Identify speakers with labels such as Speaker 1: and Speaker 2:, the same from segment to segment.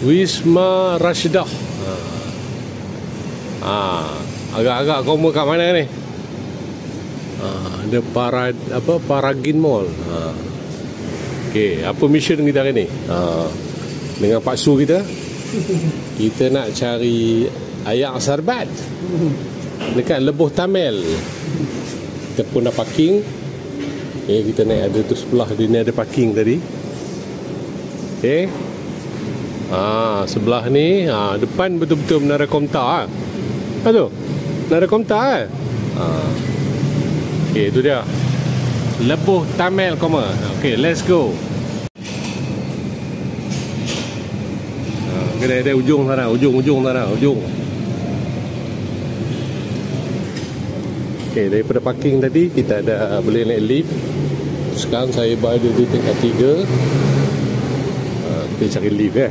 Speaker 1: Wisma Rashidah. Agak-agak koma kat mana ni? Ada Paragin Mall. Okey, apa mission kita hari ni? Dengan Pak Su kita nak cari ayak sarbat dekat Lebuh Tamel. Kita pun dah parking. Kita naik ada tu sebelah dia ni ada parking tadi. Okey. Sebelah ni depan betul-betul Menara Komtar. Tu Menara Komtar. Okey, itu dia Lebuh Tamel koma. Okey, let's go. Kedai ada ujung sana, ujung sana, ujung. Okey, daripada parking tadi kita ada boleh naik lift. Sekarang saya berada di tingkat 3. Kita cari lift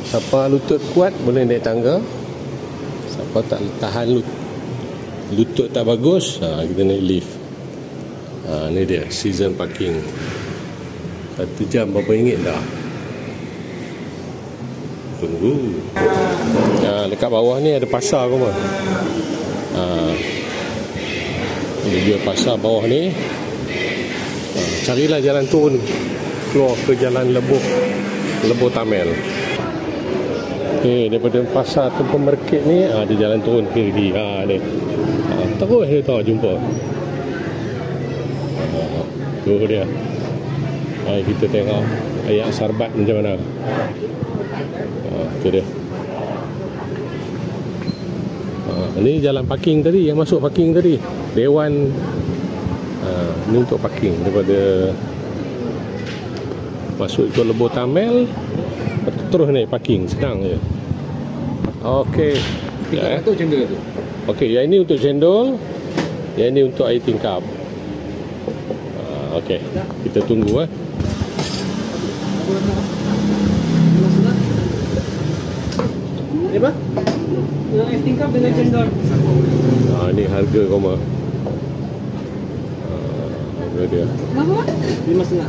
Speaker 1: Siapa lutut kuat boleh naik tangga. Siapa tak tahan lutut tak bagus, kita naik lift. Ni dia season parking. 1 jam berapa ringgit dah. Tunggu. Dekat bawah ni ada pasar ke apa? Ini dia pasar bawah ni. Carilah jalan turun keluar ke jalan Lebuh Tamel. Daripada pasar Tempur Market ni ada jalan turun ke kiri. Ni. Terus dia tahu jumpa. Tu dia. Kita tengok ayak sarbat macam mana. Tu dia. Ni jalan parking tadi, yang masuk parking tadi. Dewan. Ni untuk parking daripada masuk ke Lebuh Tamel, terus naik parking, senang je. Okey. Itu cendol tu. Okey, yang ini untuk cendol, yang ini untuk air tingkap. Okey, kita tunggu
Speaker 2: Apa? Air tingkap dengan cendol.
Speaker 1: Ini harga koma. Harga dia.
Speaker 2: Berapa? 5.5.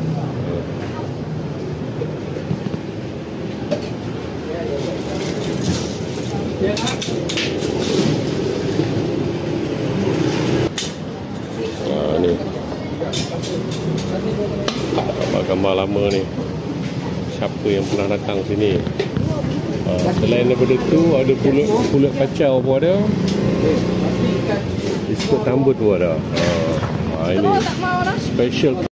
Speaker 1: Ni gambar lama ni. Siapa yang pernah datang sini? Selain daripada tu ada pulut kacau pun ada. Biskut tambut pun ada. Ini special